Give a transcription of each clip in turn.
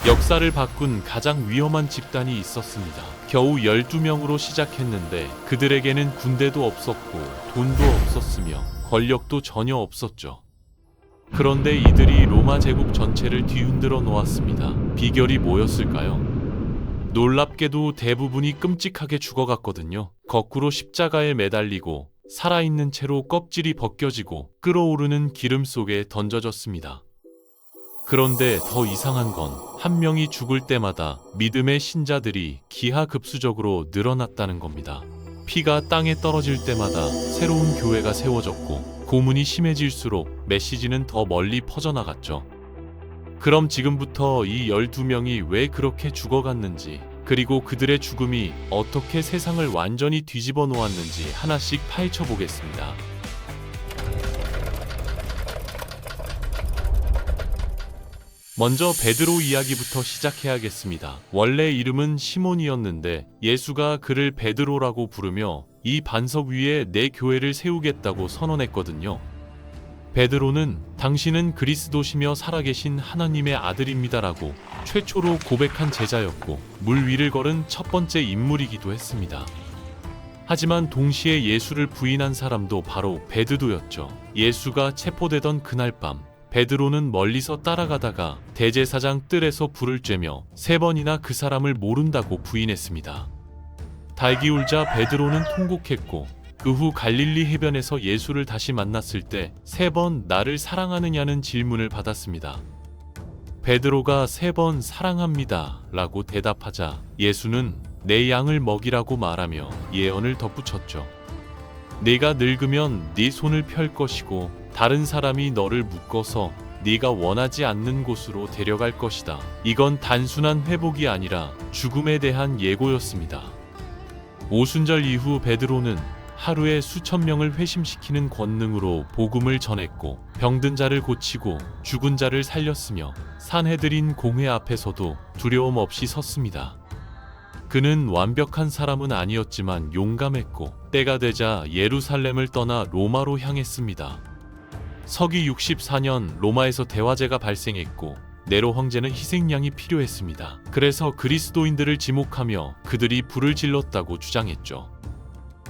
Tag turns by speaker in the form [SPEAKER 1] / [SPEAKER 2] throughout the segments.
[SPEAKER 1] 역사를 바꾼 가장 위험한 집단이 있었습니다. 겨우 12명으로 시작했는데 그들에게는 군대도 없었고 돈도 없었으며 권력도 전혀 없었죠. 그런데 이들이 로마 제국 전체를 뒤흔들어 놓았습니다. 비결이 뭐였을까요? 놀랍게도 대부분이 끔찍하게 죽어갔거든요. 거꾸로 십자가에 매달리고 살아있는 채로 껍질이 벗겨지고 끓어오르는 기름 속에 던져졌습니다. 그런데 더 이상한 건 한 명이 죽을 때마다 믿음의 신자들이 기하급수적으로 늘어났다는 겁니다. 피가 땅에 떨어질 때마다 새로운 교회가 세워졌고 고문이 심해질수록 메시지는 더 멀리 퍼져나갔죠. 그럼 지금부터 이 12명이 왜 그렇게 죽어갔는지, 그리고 그들의 죽음이 어떻게 세상을 완전히 뒤집어 놓았는지 하나씩 파헤쳐 보겠습니다. 먼저 베드로 이야기부터 시작해야겠습니다. 원래 이름은 시몬이었는데 예수가 그를 베드로라고 부르며 이 반석 위에 내 교회를 세우겠다고 선언했거든요. 베드로는 당신은 그리스도시며 살아계신 하나님의 아들입니다라고 최초로 고백한 제자였고 물 위를 걸은 첫 번째 인물이기도 했습니다. 하지만 동시에 예수를 부인한 사람도 바로 베드로였죠. 예수가 체포되던 그날 밤 베드로는 멀리서 따라가다가 대제사장 뜰에서 불을 쬐며 3번이나 그 사람을 모른다고 부인했습니다. 달기 울자 베드로는 통곡했고 그 후 갈릴리 해변에서 예수를 다시 만났을 때 3번 나를 사랑하느냐는 질문을 받았습니다. 베드로가 3번 사랑합니다 라고 대답하자 예수는 내 양을 먹이라고 말하며 예언을 덧붙였죠. 네가 늙으면 네 손을 펼 것이고 다른 사람이 너를 묶어서 네가 원하지 않는 곳으로 데려갈 것이다. 이건 단순한 회복이 아니라 죽음에 대한 예고였습니다. 오순절 이후 베드로는 하루에 수천 명을 회심시키는 권능으로 복음을 전했고 병든 자를 고치고 죽은 자를 살렸으며 산헤드린 공회 앞에서도 두려움 없이 섰습니다. 그는 완벽한 사람은 아니었지만 용감했고 때가 되자 예루살렘을 떠나 로마로 향했습니다. 서기 64년 로마에서 대화제가 발생했고 네로 황제는 희생양이 필요했습니다. 그래서 그리스도인들을 지목하며 그들이 불을 질렀다고 주장했죠.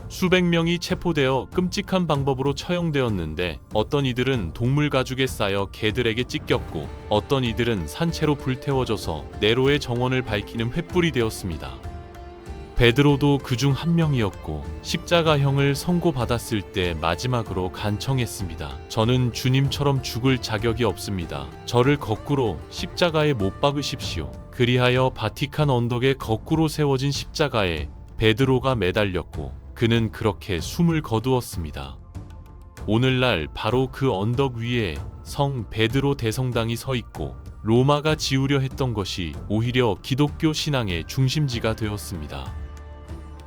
[SPEAKER 1] 수백 명이 체포되어 끔찍한 방법으로 처형되었는데 어떤 이들은 동물 가죽에 쌓여 개들에게 찢겼고 어떤 이들은 산채로 불태워져서 네로의 정원을 밝히는 횃불이 되었습니다. 베드로도 그중 한 명이었고 십자가형을 선고받았을 때 마지막으로 간청했습니다. 저는 주님처럼 죽을 자격이 없습니다. 저를 거꾸로 십자가에 못 박으십시오. 그리하여 바티칸 언덕에 거꾸로 세워진 십자가에 베드로가 매달렸고 그는 그렇게 숨을 거두었습니다. 오늘날 바로 그 언덕 위에 성 베드로 대성당이 서 있고 로마가 지으려 했던 것이 오히려 기독교 신앙의 중심지가 되었습니다.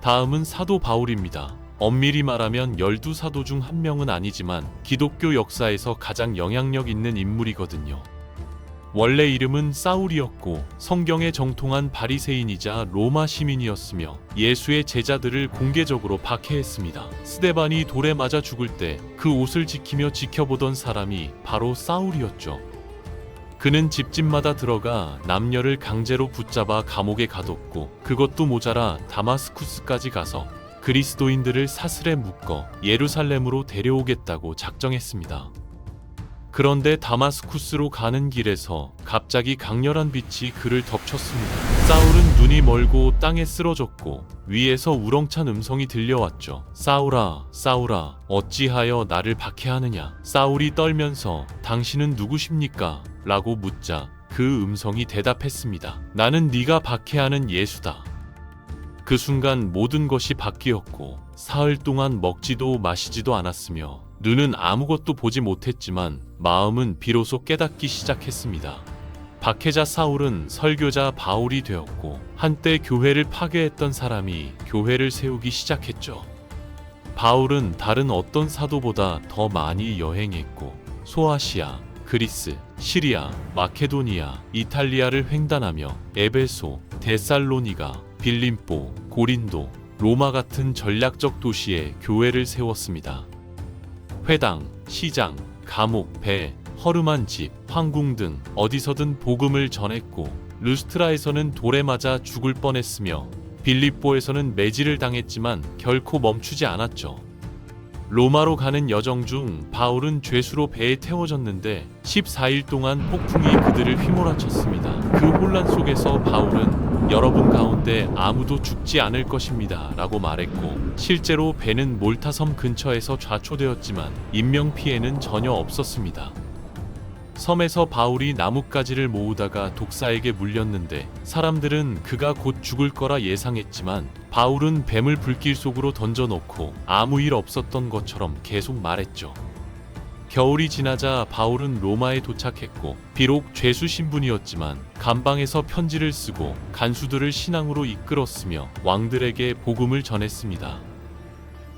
[SPEAKER 1] 다음은 사도 바울입니다. 엄밀히 말하면 12사도 중 한 명은 아니지만 기독교 역사에서 가장 영향력 있는 인물이거든요. 원래 이름은 사울이었고 성경에 정통한 바리새인이자 로마 시민이었으며 예수의 제자들을 공개적으로 박해했습니다. 스데반이 돌에 맞아 죽을 때 그 옷을 지키며 지켜보던 사람이 바로 사울이었죠. 그는 집집마다 들어가 남녀를 강제로 붙잡아 감옥에 가뒀고 그것도 모자라 다마스쿠스까지 가서 그리스도인들을 사슬에 묶어 예루살렘으로 데려오겠다고 작정했습니다. 그런데 다마스쿠스로 가는 길에서 갑자기 강렬한 빛이 그를 덮쳤습니다. 사울은 눈이 멀고 땅에 쓰러졌고 위에서 우렁찬 음성이 들려왔죠. 사울아, 사울아, 어찌하여 나를 박해하느냐? 사울이 떨면서 당신은 누구십니까? 라고 묻자 그 음성이 대답했습니다. 나는 네가 박해하는 예수다. 그 순간 모든 것이 바뀌었고 사흘 동안 먹지도 마시지도 않았으며 눈은 아무것도 보지 못했지만 마음은 비로소 깨닫기 시작했습니다. 박해자 사울은 설교자 바울이 되었고 한때 교회를 파괴했던 사람이 교회를 세우기 시작했죠. 바울은 다른 어떤 사도보다 더 많이 여행했고 소아시아, 그리스, 시리아, 마케도니아, 이탈리아를 횡단하며 에베소, 데살로니가, 빌림보, 고린도, 로마 같은 전략적 도시에 교회를 세웠습니다. 회당, 시장, 감옥, 배, 허름한 집, 황궁 등 어디서든 복음을 전했고 루스트라에서는 돌에 맞아 죽을 뻔했으며 빌립보에서는 매질을 당했지만 결코 멈추지 않았죠. 로마로 가는 여정 중 바울은 죄수로 배에 태워졌는데 14일 동안 폭풍이 그들을 휘몰아쳤습니다. 그 혼란 속에서 바울은 여러분 가운데 아무도 죽지 않을 것입니다 라고 말했고, 실제로 배는 몰타섬 근처에서 좌초되었지만 인명피해는 전혀 없었습니다. 섬에서 바울이 나뭇가지를 모으다가 독사에게 물렸는데 사람들은 그가 곧 죽을 거라 예상했지만 바울은 뱀을 불길 속으로 던져놓고 아무 일 없었던 것처럼 계속 말했죠. 겨울이 지나자 바울은 로마에 도착했고, 비록 죄수 신분이었지만 감방에서 편지를 쓰고 간수들을 신앙으로 이끌었으며 왕들에게 복음을 전했습니다.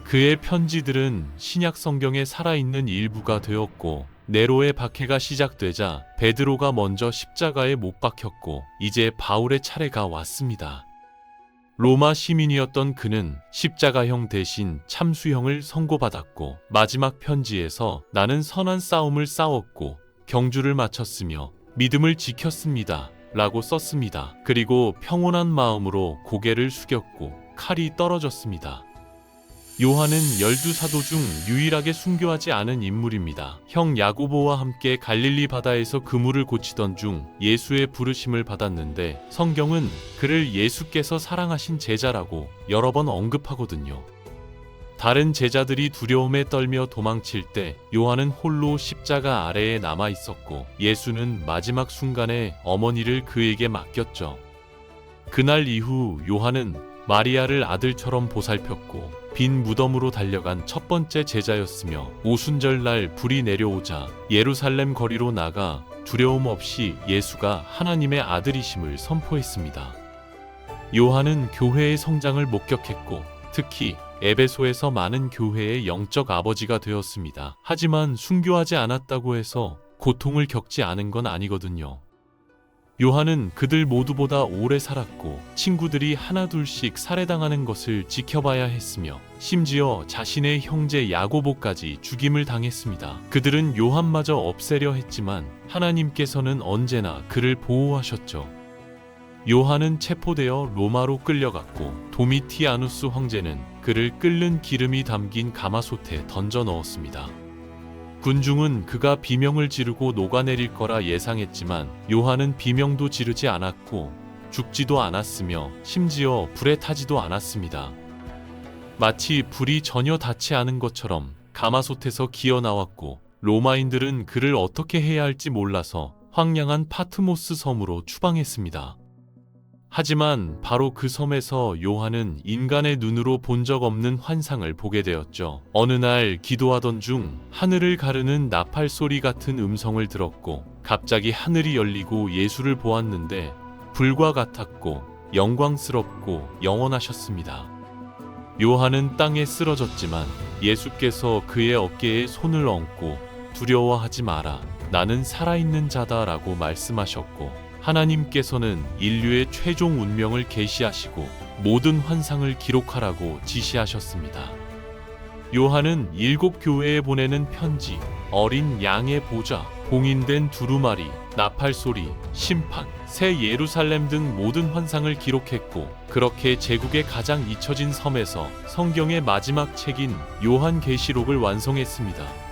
[SPEAKER 1] 그의 편지들은 신약 성경에 살아있는 일부가 되었고, 네로의 박해가 시작되자 베드로가 먼저 십자가에 못 박혔고 이제 바울의 차례가 왔습니다. 로마 시민이었던 그는 십자가형 대신 참수형을 선고받았고, 마지막 편지에서 나는 선한 싸움을 싸웠고 경주를 마쳤으며 믿음을 지켰습니다 라고 썼습니다. 그리고 평온한 마음으로 고개를 숙였고 칼이 떨어졌습니다. 요한은 12사도 중 유일하게 순교하지 않은 인물입니다. 형 야고보와 함께 갈릴리 바다에서 그물을 고치던 중 예수의 부르심을 받았는데, 성경은 그를 예수께서 사랑하신 제자라고 여러 번 언급하거든요. 다른 제자들이 두려움에 떨며 도망칠 때 요한은 홀로 십자가 아래에 남아 있었고, 예수는 마지막 순간에 어머니를 그에게 맡겼죠. 그날 이후 요한은 마리아를 아들처럼 보살폈고 빈 무덤으로 달려간 첫 번째 제자였으며, 오순절날 불이 내려오자 예루살렘 거리로 나가 두려움 없이 예수가 하나님의 아들이심을 선포했습니다. 요한은 교회의 성장을 목격했고 특히 에베소에서 많은 교회의 영적 아버지가 되었습니다. 하지만 순교하지 않았다고 해서 고통을 겪지 않은 건 아니거든요. 요한은 그들 모두보다 오래 살았고 친구들이 하나둘씩 살해당하는 것을 지켜봐야 했으며 심지어 자신의 형제 야고보까지 죽임을 당했습니다. 그들은 요한마저 없애려 했지만 하나님께서는 언제나 그를 보호하셨죠. 요한은 체포되어 로마로 끌려갔고 도미티아누스 황제는 그를 끓는 기름이 담긴 가마솥에 던져 넣었습니다. 군중은 그가 비명을 지르고 녹아내릴 거라 예상했지만 요한은 비명도 지르지 않았고 죽지도 않았으며 심지어 불에 타지도 않았습니다. 마치 불이 전혀 닿지 않은 것처럼 가마솥에서 기어 나왔고, 로마인들은 그를 어떻게 해야 할지 몰라서 황량한 파트모스 섬으로 추방했습니다. 하지만 바로 그 섬에서 요한은 인간의 눈으로 본 적 없는 환상을 보게 되었죠. 어느 날 기도하던 중 하늘을 가르는 나팔 소리 같은 음성을 들었고, 갑자기 하늘이 열리고 예수를 보았는데 불과 같았고 영광스럽고 영원하셨습니다. 요한은 땅에 쓰러졌지만 예수께서 그의 어깨에 손을 얹고 두려워하지 마라, 나는 살아있는 자다라고 말씀하셨고, 하나님께서는 인류의 최종 운명을 계시하시고 모든 환상을 기록하라고 지시하셨습니다. 요한은 7교회에 보내는 편지, 어린 양의 보좌, 봉인된 두루마리, 나팔소리, 심판, 새 예루살렘 등 모든 환상을 기록했고, 그렇게 제국의 가장 잊혀진 섬에서 성경의 마지막 책인 요한계시록을 완성했습니다.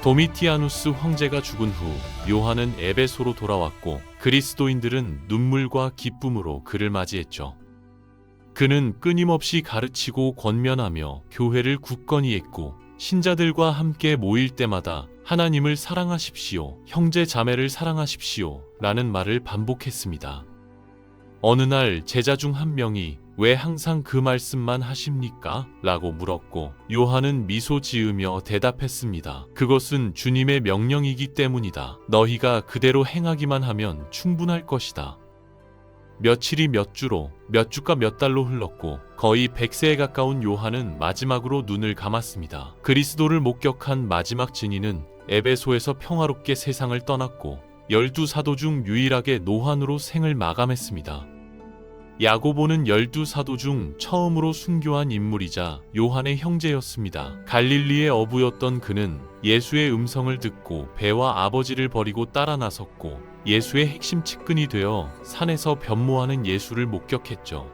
[SPEAKER 1] 도미티아누스 황제가 죽은 후 요한은 에베소로 돌아왔고 그리스도인들은 눈물과 기쁨으로 그를 맞이했죠. 그는 끊임없이 가르치고 권면하며 교회를 굳건히 했고, 신자들과 함께 모일 때마다 하나님을 사랑하십시오, 형제 자매를 사랑하십시오 라는 말을 반복했습니다. 어느 날 제자 중 한 명이 왜 항상 그 말씀만 하십니까? 라고 물었고 요한은 미소 지으며 대답했습니다. 그것은 주님의 명령이기 때문이다. 너희가 그대로 행하기만 하면 충분할 것이다. 며칠이 몇 주로, 몇 주가 몇 달로 흘렀고 거의 100세에 가까운 요한은 마지막으로 눈을 감았습니다. 그리스도를 목격한 마지막 증인은 에베소에서 평화롭게 세상을 떠났고 12사도 중 유일하게 노환으로 생을 마감했습니다. 야고보는 12사도 중 처음으로 순교한 인물이자 요한의 형제였습니다. 갈릴리의 어부였던 그는 예수의 음성을 듣고 배와 아버지를 버리고 따라 나섰고 예수의 핵심 측근이 되어 산에서 변모하는 예수를 목격했죠.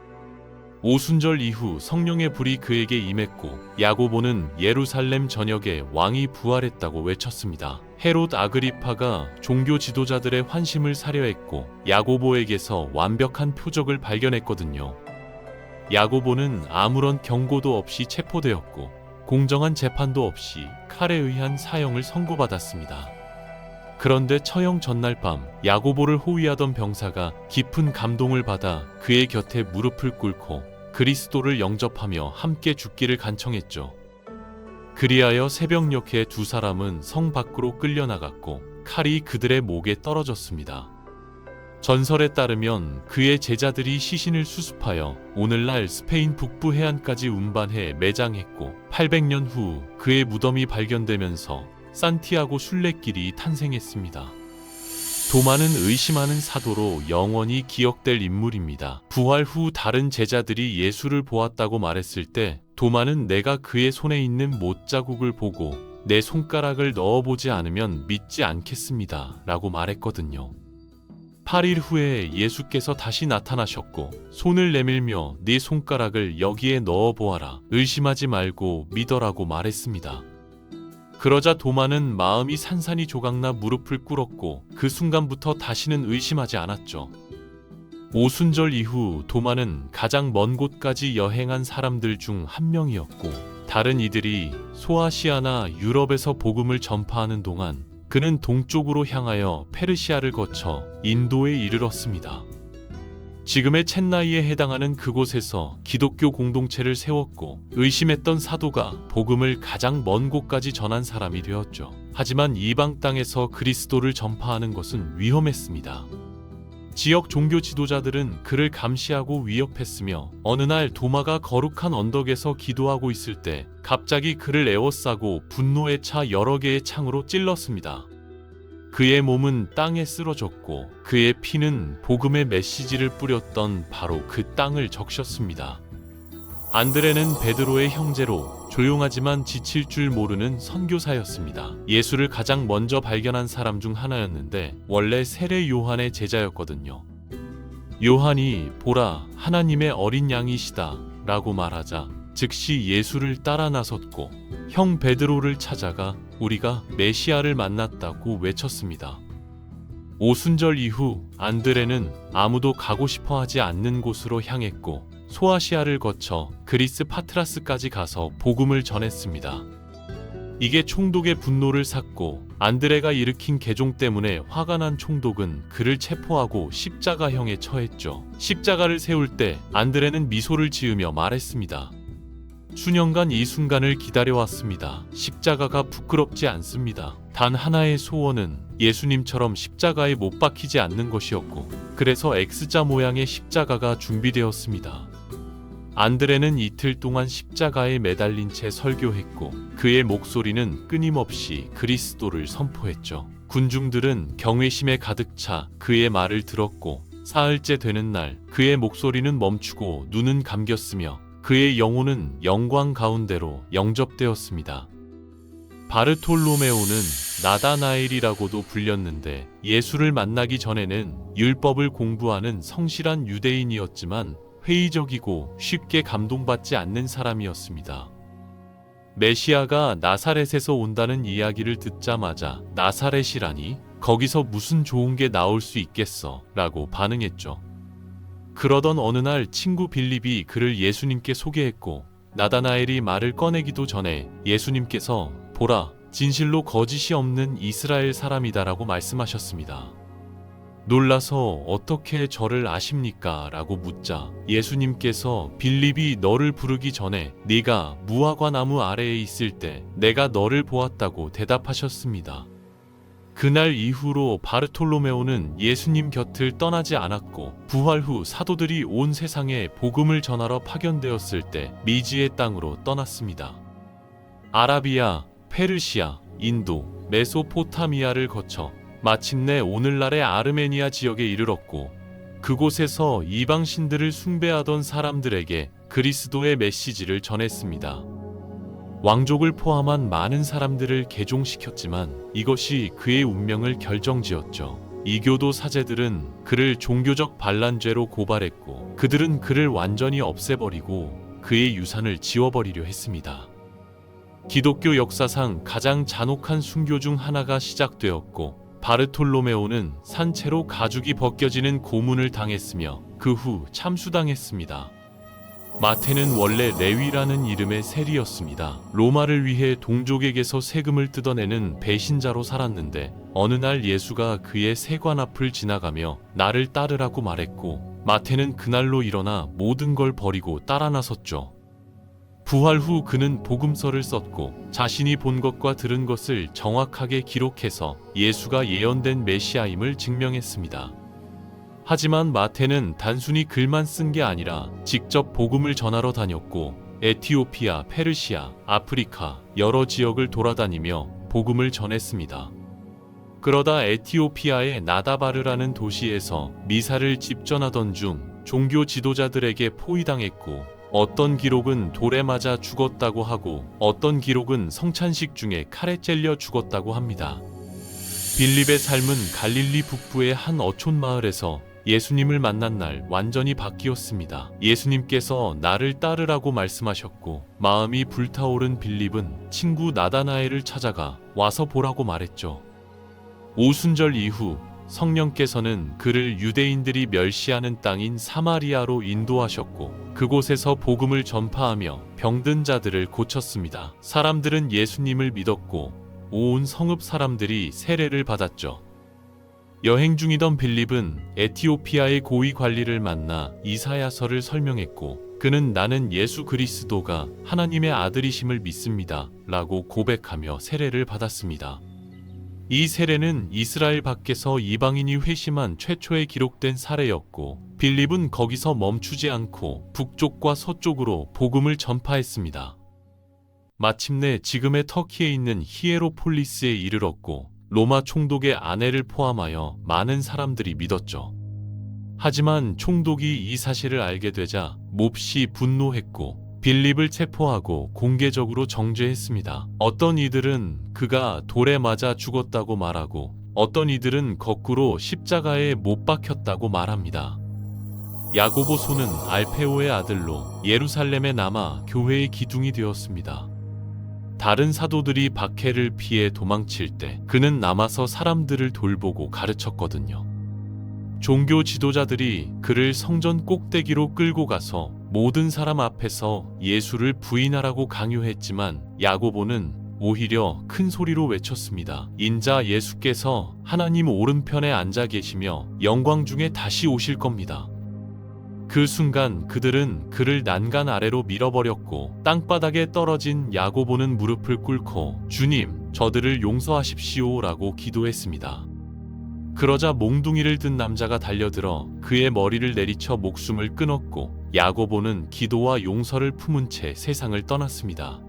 [SPEAKER 1] 오순절 이후 성령의 불이 그에게 임했고 야고보는 예루살렘 전역에 왕이 부활했다고 외쳤습니다. 헤롯 아그리파가 종교 지도자들의 환심을 사려 했고 야고보에게서 완벽한 표적을 발견했거든요. 야고보는 아무런 경고도 없이 체포되었고 공정한 재판도 없이 칼에 의한 사형을 선고받았습니다. 그런데 처형 전날 밤 야고보를 호위하던 병사가 깊은 감동을 받아 그의 곁에 무릎을 꿇고 그리스도를 영접하며 함께 죽기를 간청했죠. 그리하여 새벽녘에 두 사람은 성 밖으로 끌려나갔고 칼이 그들의 목에 떨어졌습니다. 전설에 따르면 그의 제자들이 시신을 수습하여 오늘날 스페인 북부 해안까지 운반해 매장했고 800년 후 그의 무덤이 발견되면서 산티아고 순례길이 탄생했습니다. 도마는 의심하는 사도로 영원히 기억될 인물입니다. 부활 후 다른 제자들이 예수를 보았다고 말했을 때 도마는 내가 그의 손에 있는 못자국을 보고 내 손가락을 넣어보지 않으면 믿지 않겠습니다 라고 말했거든요. 8일 후에 예수께서 다시 나타나셨고 손을 내밀며 네 손가락을 여기에 넣어보아라. 의심하지 말고 믿어라고 말했습니다. 그러자 도마는 마음이 산산이 조각나 무릎을 꿇었고 그 순간부터 다시는 의심하지 않았죠. 오순절 이후 도마는 가장 먼 곳까지 여행한 사람들 중 한 명이었고 다른 이들이 소아시아나 유럽에서 복음을 전파하는 동안 그는 동쪽으로 향하여 페르시아를 거쳐 인도에 이르렀습니다. 지금의 첸나이에 해당하는 그곳에서 기독교 공동체를 세웠고 의심했던 사도가 복음을 가장 먼 곳까지 전한 사람이 되었죠. 하지만 이방 땅에서 그리스도를 전파하는 것은 위험했습니다. 지역 종교 지도자들은 그를 감시하고 위협했으며 어느 날 도마가 거룩한 언덕에서 기도하고 있을 때 갑자기 그를 에워싸고 분노에 차 여러 개의 창으로 찔렀습니다. 그의 몸은 땅에 쓰러졌고 그의 피는 복음의 메시지를 뿌렸던 바로 그 땅을 적셨습니다. 안드레는 베드로의 형제로 조용하지만 지칠 줄 모르는 선교사였습니다. 예수를 가장 먼저 발견한 사람 중 하나였는데 원래 세례 요한의 제자였거든요. 요한이 보라 하나님의 어린 양이시다 라고 말하자 즉시 예수를 따라 나섰고 형 베드로를 찾아가 우리가 메시아를 만났다고 외쳤습니다. 오순절 이후 안드레는 아무도 가고 싶어 하지 않는 곳으로 향했고 소아시아를 거쳐 그리스 파트라스까지 가서 복음을 전했습니다. 이게 총독의 분노를 샀고 안드레가 일으킨 개종 때문에 화가 난 총독은 그를 체포하고 십자가형에 처했죠. 십자가를 세울 때 안드레는 미소를 지으며 말했습니다. 수년간 이 순간을 기다려왔습니다. 십자가가 부끄럽지 않습니다. 단 하나의 소원은 예수님처럼 십자가에 못 박히지 않는 것이었고 그래서 X자 모양의 십자가가 준비되었습니다. 안드레는 이틀 동안 십자가에 매달린 채 설교했고 그의 목소리는 끊임없이 그리스도를 선포했죠. 군중들은 경외심에 가득 차 그의 말을 들었고 사흘째 되는 날 그의 목소리는 멈추고 눈은 감겼으며 그의 영혼은 영광 가운데로 영접되었습니다. 바르톨로메오는 나다나엘이라고도 불렸는데 예수를 만나기 전에는 율법을 공부하는 성실한 유대인이었지만 회의적이고 쉽게 감동받지 않는 사람이었습니다. 메시아가 나사렛에서 온다는 이야기를 듣자마자 나사렛이라니? 거기서 무슨 좋은 게 나올 수 있겠어? 라고 반응했죠. 그러던 어느 날 친구 빌립이 그를 예수님께 소개했고 나다나엘이 말을 꺼내기도 전에 예수님께서 보라, 진실로 거짓이 없는 이스라엘 사람이다라고 말씀하셨습니다. 놀라서 어떻게 저를 아십니까? 라고 묻자 예수님께서 빌립이 너를 부르기 전에 네가 무화과 나무 아래에 있을 때 내가 너를 보았다고 대답하셨습니다. 그날 이후로 바르톨로메오는 예수님 곁을 떠나지 않았고 부활 후 사도들이 온 세상에 복음을 전하러 파견되었을 때 미지의 땅으로 떠났습니다. 아라비아, 페르시아, 인도, 메소포타미아를 거쳐 마침내 오늘날의 아르메니아 지역에 이르렀고 그곳에서 이방신들을 숭배하던 사람들에게 그리스도의 메시지를 전했습니다. 왕족을 포함한 많은 사람들을 개종시켰지만 이것이 그의 운명을 결정지었죠. 이교도 사제들은 그를 종교적 반란죄로 고발했고 그들은 그를 완전히 없애버리고 그의 유산을 지워버리려 했습니다. 기독교 역사상 가장 잔혹한 순교 중 하나가 시작되었고 바르톨로메오는 산채로 가죽이 벗겨지는 고문을 당했으며 그 후 참수당했습니다. 마태는 원래 레위라는 이름의 세리였습니다. 로마를 위해 동족에게서 세금을 뜯어내는 배신자로 살았는데 어느 날 예수가 그의 세관 앞을 지나가며 나를 따르라고 말했고 마태는 그날로 일어나 모든 걸 버리고 따라 나섰죠. 부활 후 그는 복음서를 썼고 자신이 본 것과 들은 것을 정확하게 기록해서 예수가 예언된 메시아임을 증명했습니다. 하지만 마태는 단순히 글만 쓴 게 아니라 직접 복음을 전하러 다녔고 에티오피아, 페르시아, 아프리카 여러 지역을 돌아다니며 복음을 전했습니다. 그러다 에티오피아의 나다바르라는 도시에서 미사를 집전하던 중 종교 지도자들에게 포위당했고 어떤 기록은 돌에 맞아 죽었다고 하고 어떤 기록은 성찬식 중에 칼에 찔려 죽었다고 합니다. 빌립의 삶은 갈릴리 북부의 한 어촌 마을에서 예수님을 만난 날 완전히 바뀌었습니다. 예수님께서 나를 따르라고 말씀하셨고 마음이 불타오른 빌립은 친구 나다나엘을 찾아가 와서 보라고 말했죠. 오순절 이후 성령께서는 그를 유대인들이 멸시하는 땅인 사마리아로 인도하셨고 그곳에서 복음을 전파하며 병든 자들을 고쳤습니다. 사람들은 예수님을 믿었고 온 성읍 사람들이 세례를 받았죠. 여행 중이던 빌립은 에티오피아의 고위 관리를 만나 이사야서를 설명했고 그는 나는 예수 그리스도가 하나님의 아들이심을 믿습니다 라고 고백하며 세례를 받았습니다. 이 세례는 이스라엘 밖에서 이방인이 회심한 최초의 기록된 사례였고 빌립은 거기서 멈추지 않고 북쪽과 서쪽으로 복음을 전파했습니다. 마침내 지금의 터키에 있는 히에로폴리스에 이르렀고 로마 총독의 아내를 포함하여 많은 사람들이 믿었죠. 하지만 총독이 이 사실을 알게 되자 몹시 분노했고 빌립을 체포하고 공개적으로 정죄했습니다. 어떤 이들은 그가 돌에 맞아 죽었다고 말하고 어떤 이들은 거꾸로 십자가에 못 박혔다고 말합니다. 야고보소는 알페오의 아들로 예루살렘에 남아 교회의 기둥이 되었습니다. 다른 사도들이 박해를 피해 도망칠 때 그는 남아서 사람들을 돌보고 가르쳤거든요. 종교 지도자들이 그를 성전 꼭대기로 끌고 가서 모든 사람 앞에서 예수를 부인하라고 강요했지만 야고보는 오히려 큰 소리로 외쳤습니다. 인자 예수께서 하나님 오른편에 앉아 계시며 영광 중에 다시 오실 겁니다. 그 순간 그들은 그를 난간 아래로 밀어버렸고 땅바닥에 떨어진 야고보는 무릎을 꿇고 주님, 저들을 용서하십시오 라고 기도했습니다. 그러자 몽둥이를 든 남자가 달려들어 그의 머리를 내리쳐 목숨을 끊었고 야고보는 기도와 용서를 품은 채 세상을 떠났습니다.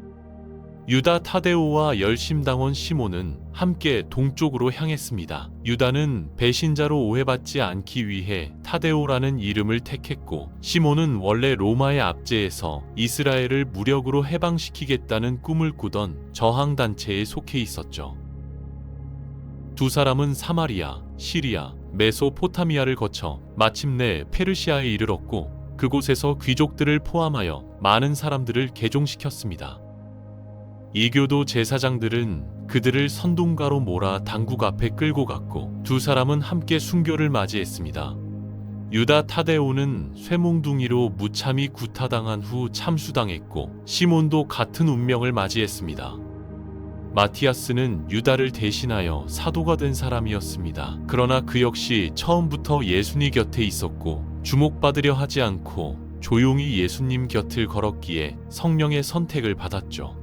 [SPEAKER 1] 유다 타데오와 열심당원 시몬은 함께 동쪽으로 향했습니다. 유다는 배신자로 오해받지 않기 위해 타데오라는 이름을 택했고 시몬은 원래 로마의 압제에서 이스라엘을 무력으로 해방시키겠다는 꿈을 꾸던 저항단체에 속해 있었죠. 두 사람은 사마리아, 시리아, 메소포타미아를 거쳐 마침내 페르시아에 이르렀고 그곳에서 귀족들을 포함하여 많은 사람들을 개종시켰습니다. 이교도 제사장들은 그들을 선동가로 몰아 당국 앞에 끌고 갔고 두 사람은 함께 순교를 맞이했습니다. 유다 타데오는 쇠몽둥이로 무참히 구타당한 후 참수당했고 시몬도 같은 운명을 맞이했습니다. 마티아스는 유다를 대신하여 사도가 된 사람이었습니다. 그러나 그 역시 처음부터 예수님 곁에 있었고 주목받으려 하지 않고 조용히 예수님 곁을 걸었기에 성령의 선택을 받았죠.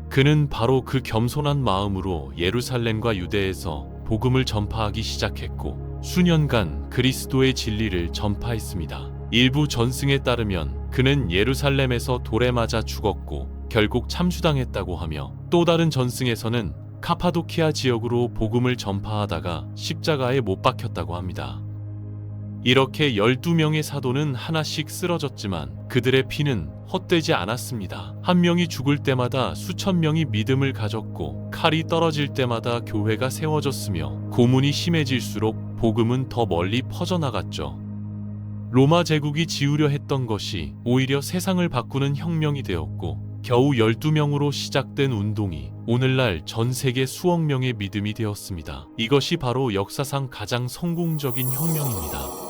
[SPEAKER 1] 그는 바로 그 겸손한 마음으로 예루살렘과 유대에서 복음을 전파하기 시작했고 수년간 그리스도의 진리를 전파했습니다. 일부 전승에 따르면 그는 예루살렘에서 돌에 맞아 죽었고 결국 참수당했다고 하며 또 다른 전승에서는 카파도키아 지역으로 복음을 전파하다가 십자가에 못 박혔다고 합니다. 이렇게 12명의 사도는 하나씩 쓰러졌지만 그들의 피는 헛되지 않았습니다. 한 명이 죽을 때마다 수천 명이 믿음을 가졌고, 칼이 떨어질 때마다 교회가 세워졌으며, 고문이 심해질수록 복음은 더 멀리 퍼져나갔죠. 로마 제국이 지우려 했던 것이 오히려 세상을 바꾸는 혁명이 되었고, 겨우 12명으로 시작된 운동이 오늘날 전 세계 수억 명의 믿음이 되었습니다. 이것이 바로 역사상 가장 성공적인 혁명입니다.